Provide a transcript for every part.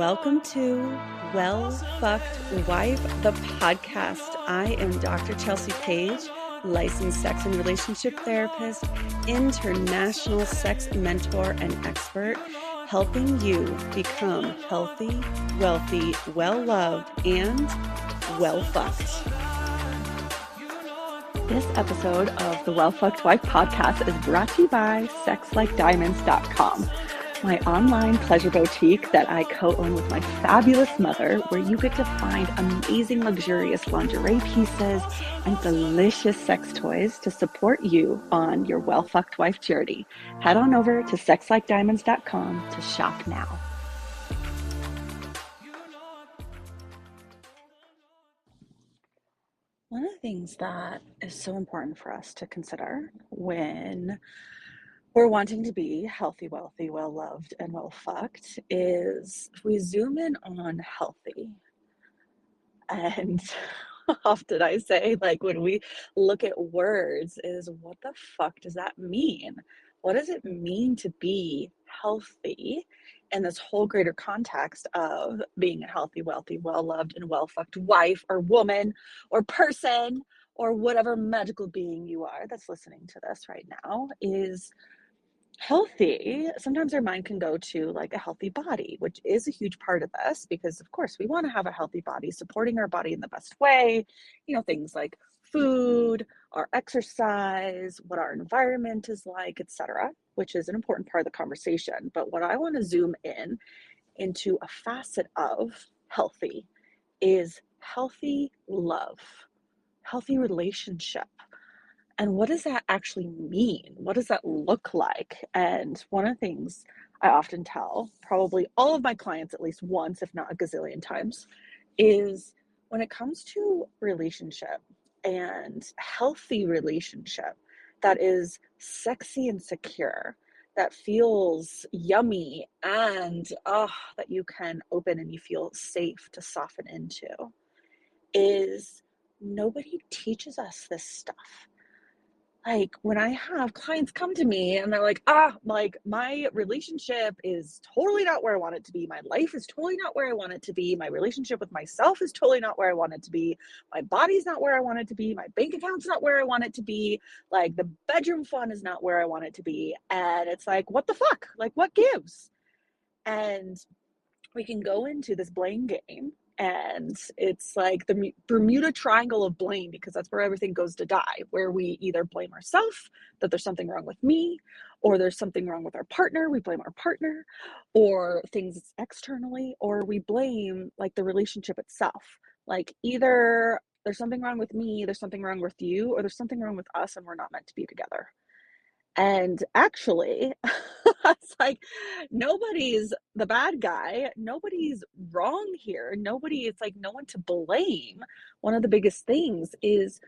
Welcome to Well Fucked Wife, the podcast. I am Dr. Chelsea Page, licensed sex and relationship therapist, international sex mentor and expert, helping you become healthy, wealthy, well-loved, and well-fucked. This episode of the Well Fucked Wife podcast is brought to you by sexlikediamonds.com. My online pleasure boutique that I co-own with my fabulous mother, where you get to find amazing, luxurious lingerie pieces and delicious sex toys to support you on your well-fucked wife journey. Head on over to sexlikediamonds.com to shop now. One of the things that is so important for us to consider when we're wanting to be healthy, wealthy, well-loved, and well-fucked is if we zoom in on healthy. And often I say, like, when we look at words, is what the fuck does that mean? What does it mean to be healthy in this whole greater context of being a healthy, wealthy, well-loved, and well-fucked wife or woman or person or whatever magical being you are that's listening to this right now is healthy. Sometimes our mind can go to like a healthy body, which is a huge part of this because of course we want to have a healthy body, supporting our body in the best way, things like food, our exercise, what our environment is like, etc., which is an important part of the conversation. But what I want to zoom in into a facet of healthy is healthy love, healthy relationship. And what does that actually mean? What does that look like? And one of the things I often tell probably all of my clients at least once, if not a gazillion times, is when it comes to relationship and healthy relationship that is sexy and secure, that feels yummy, and that you can open and you feel safe to soften into, is nobody teaches us this stuff. Like when I have clients come to me and they're like, my relationship is totally not where I want it to be. My life is totally not where I want it to be. My relationship with myself is totally not where I want it to be. My body's not where I want it to be. My bank account's not where I want it to be. Like the bedroom fun is not where I want it to be. And it's like, what the fuck? Like what gives? And we can go into this blame game. And it's like the Bermuda Triangle of blame, because that's where everything goes to die, where we either blame ourselves, that there's something wrong with me, or there's something wrong with our partner, we blame our partner, or things externally, or we blame like the relationship itself. Like either there's something wrong with me, there's something wrong with you, or there's something wrong with us and we're not meant to be together. And actually, it's like nobody's the bad guy. Nobody's wrong here. It's like no one to blame. One of the biggest things is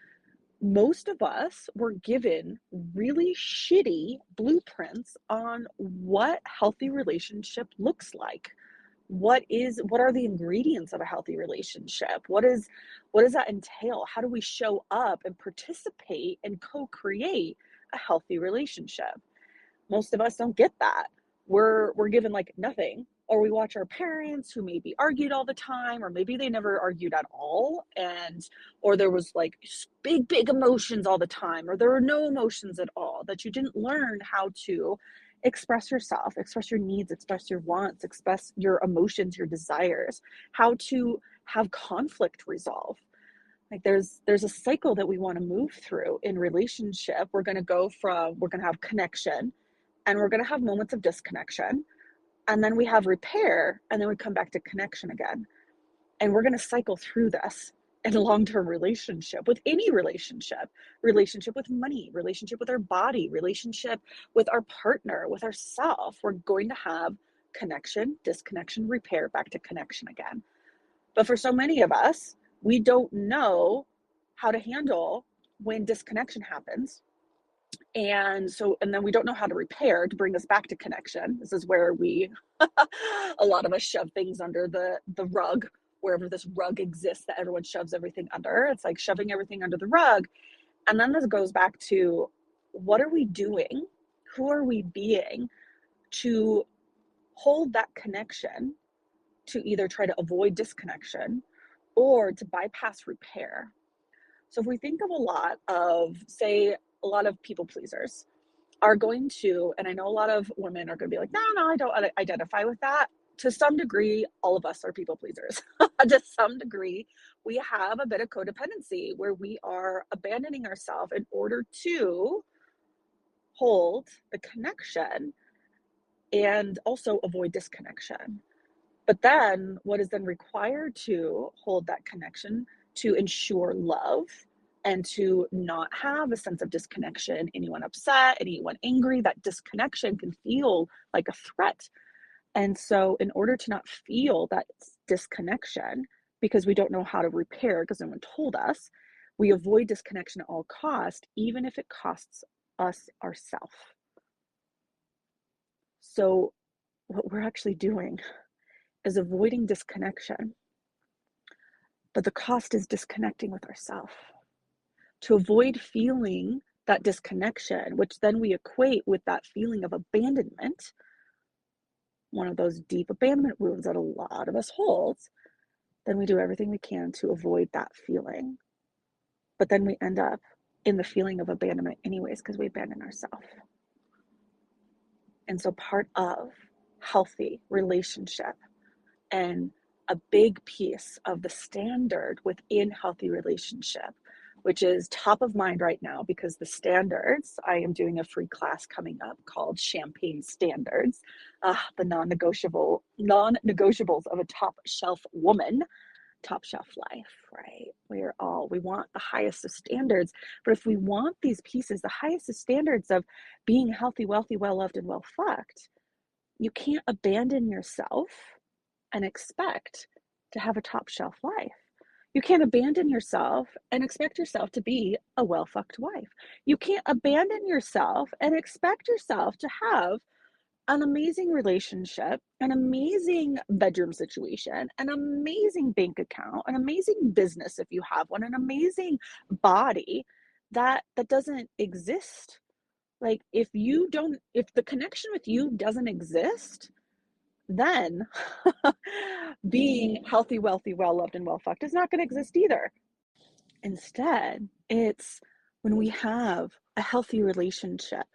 most of us were given really shitty blueprints on what healthy relationship looks like. What are the ingredients of a healthy relationship? What does that entail? How do we show up and participate and co-create a healthy relationship? Most of us don't get that. We're given like nothing, or we watch our parents who maybe argued all the time, or maybe they never argued at all, or there was like big emotions all the time, or there were no emotions at all, that you didn't learn how to express yourself, express your needs, express your wants, express your emotions, your desires, how to have conflict resolve. Like there's a cycle that we want to move through in relationship. We're going to have connection, and we're going to have moments of disconnection, and then we have repair, and then we come back to connection again. And we're going to cycle through this in a long-term relationship, with any relationship with money, relationship with our body, relationship with our partner, with ourself. We're going to have connection, disconnection, repair, back to connection again. But for so many of us, we don't know how to handle when disconnection happens. And then we don't know how to repair to bring us back to connection. This is where a lot of us shove things under the rug, wherever this rug exists that everyone shoves everything under. It's like shoving everything under the rug. And then this goes back to, what are we doing? Who are we being to hold that connection, to either try to avoid disconnection or to bypass repair. So if we think of a lot of, say, a lot of people pleasers are going to, and I know a lot of women are going to be like, no, I don't identify with that. To some degree, all of us are people pleasers. To some degree, we have a bit of codependency where we are abandoning ourselves in order to hold the connection and also avoid disconnection. But then what is then required to hold that connection, to ensure love and to not have a sense of disconnection, anyone upset, anyone angry, that disconnection can feel like a threat. And so in order to not feel that disconnection, because we don't know how to repair, because no one told us, we avoid disconnection at all costs, even if it costs us ourselves. So what we're actually doing is avoiding disconnection, but the cost is disconnecting with ourselves. To avoid feeling that disconnection, which then we equate with that feeling of abandonment, one of those deep abandonment wounds that a lot of us hold, then we do everything we can to avoid that feeling. But then we end up in the feeling of abandonment anyways, because we abandon ourselves. And so part of healthy relationship, and a big piece of the standard within healthy relationship, which is top of mind right now because the standards, I am doing a free class coming up called Champagne Standards, the non-negotiables of a top shelf woman, top shelf life, right? We want the highest of standards, but if we want these pieces, the highest of standards of being healthy, wealthy, well-loved, and well-fucked, you can't abandon yourself and expect to have a top shelf life. You can't abandon yourself and expect yourself to be a well-fucked wife. You can't abandon yourself and expect yourself to have an amazing relationship, an amazing bedroom situation, an amazing bank account, an amazing business if you have one, an amazing body that doesn't exist. Like if the connection with you doesn't exist, then being healthy, wealthy, well loved, and well fucked is not going to exist either. Instead, it's when we have a healthy relationship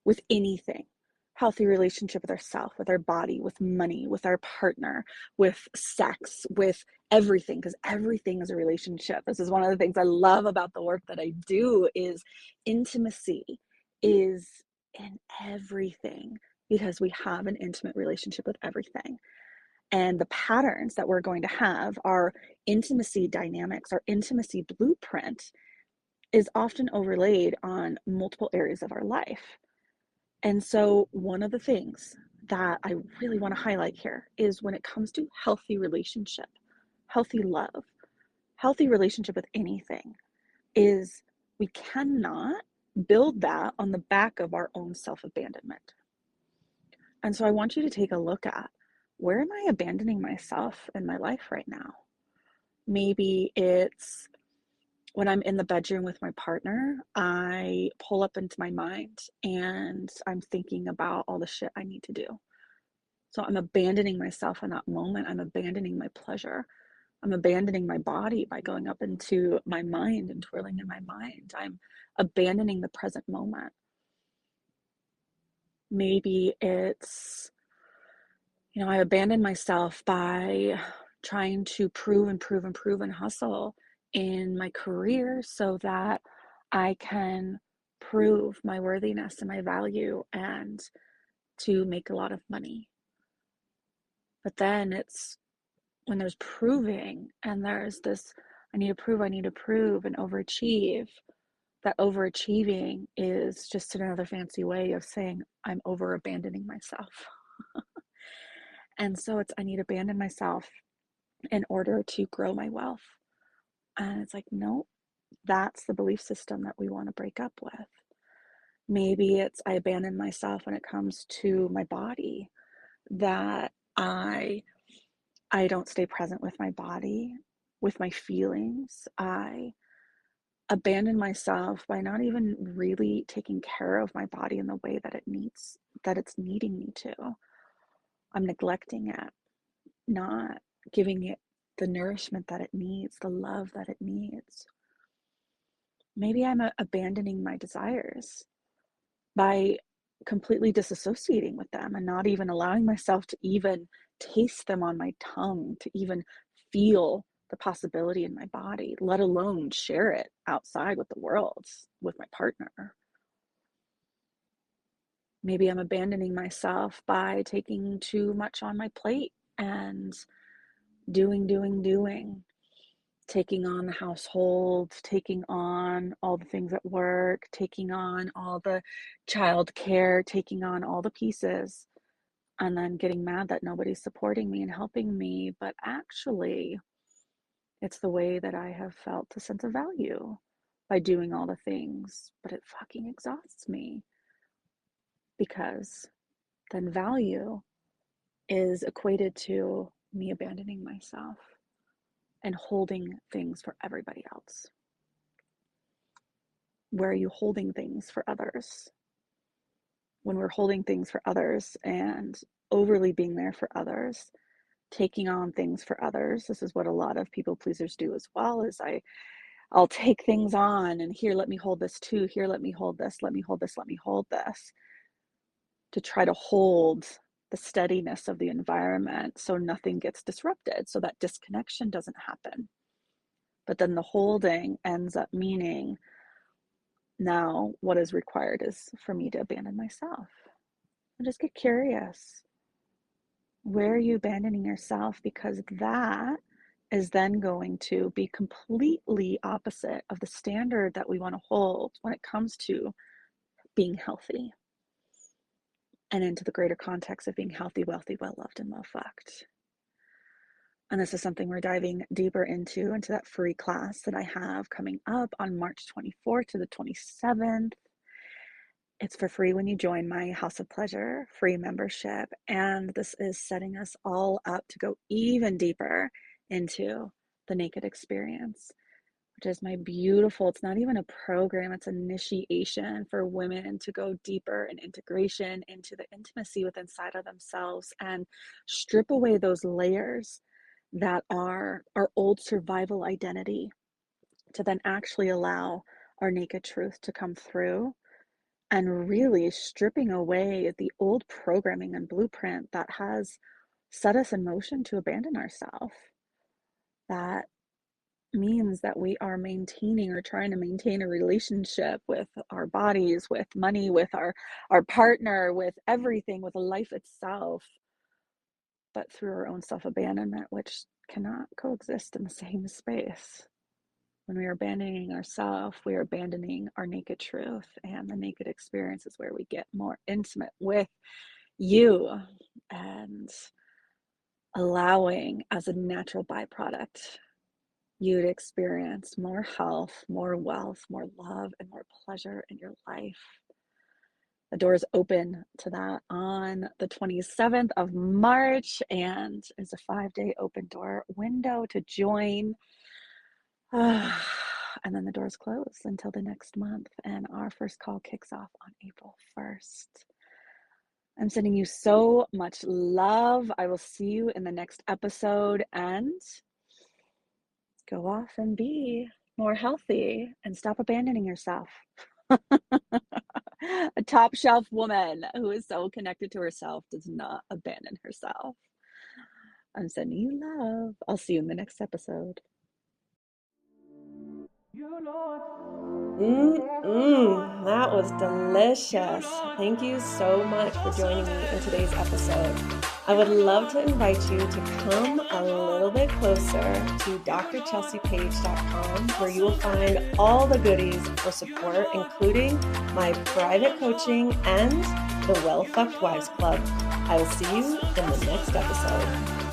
with anything, healthy relationship with ourselves, with our body, with money, with our partner, with sex, with everything, because everything is a relationship. This is one of the things I love about the work that I do is intimacy is in everything, because we have an intimate relationship with everything. And the patterns that we're going to have, our intimacy dynamics, our intimacy blueprint is often overlaid on multiple areas of our life. And so one of the things that I really want to highlight here is when it comes to healthy relationship, healthy love, healthy relationship with anything, is we cannot build that on the back of our own self-abandonment. And so I want you to take a look at, where am I abandoning myself in my life right now? Maybe it's when I'm in the bedroom with my partner, I pull up into my mind and I'm thinking about all the shit I need to do. So I'm abandoning myself in that moment. I'm abandoning my pleasure. I'm abandoning my body by going up into my mind and twirling in my mind. I'm abandoning the present moment. Maybe it's, I abandon myself by trying to prove and hustle in my career so that I can prove my worthiness and my value and to make a lot of money. But then it's when there's proving and there's this, I need to prove, and overachieve. That overachieving is just another fancy way of saying I'm over abandoning myself. And so I need to abandon myself in order to grow my wealth. And it's like, no, that's the belief system that we want to break up with. Maybe it's I abandon myself when it comes to my body, that I don't stay present with my body, with my feelings. I abandon myself by not even really taking care of my body in the way that it's needing me to. I'm neglecting it. not giving it the nourishment that it needs, the love that it needs. Maybe I'm abandoning my desires by completely disassociating with them and not even allowing myself to even taste them on my tongue, to even feel the possibility in my body, let alone share it outside with the world, with my partner. Maybe I'm abandoning myself by taking too much on my plate and doing, taking on the household, taking on all the things at work, taking on all the childcare, taking on all the pieces, and then getting mad that nobody's supporting me and helping me. But actually, it's the way that I have felt a sense of value by doing all the things, but it fucking exhausts me because then value is equated to me abandoning myself and holding things for everybody else. Where are you holding things for others? When we're holding things for others and overly being there for others, taking on things for others, this is what a lot of people pleasers do as well, is I'll take things on and here, let me hold this too. Here, let me hold this, let me hold this, let me hold this, to try to hold the steadiness of the environment so nothing gets disrupted, so that disconnection doesn't happen. But then the holding ends up meaning now what is required is for me to abandon myself. And just get curious. Where are you abandoning yourself? Because that is then going to be completely opposite of the standard that we want to hold when it comes to being healthy and into the greater context of being healthy, wealthy, well-loved, and well-fucked. And this is something we're diving deeper into that free class that I have coming up on March 24th to the 27th. It's for free when you join my House of Pleasure free membership. And this is setting us all up to go even deeper into the naked experience, which is my beautiful, it's not even a program, it's initiation for women to go deeper in integration into the intimacy with inside of themselves and strip away those layers that are our old survival identity, to then actually allow our naked truth to come through, and really stripping away the old programming and blueprint that has set us in motion to abandon ourselves. That means that we are maintaining or trying to maintain a relationship with our bodies, with money, with our partner, with everything, with life itself, but through our own self-abandonment, which cannot coexist in the same space. When we are abandoning ourselves, we are abandoning our naked truth, and the naked experience is where we get more intimate with you and allowing, as a natural byproduct, you to experience more health, more wealth, more love, and more pleasure in your life. The doors open to that on the 27th of March, and it's a 5-day open door window to join. And then the doors close until the next month, and our first call kicks off on April 1st. I'm sending you so much love. I will see you in the next episode, and go off and be more healthy and stop abandoning yourself. A top shelf woman who is so connected to herself does not abandon herself. I'm sending you love. I'll see you in the next episode. That was delicious. Thank you so much for joining me in today's episode. I would love to invite you to come a little bit closer to drchelseapage.com, where you will find all the goodies for support, including my private coaching and the Well Fucked Wives Club. I will see you in the next episode.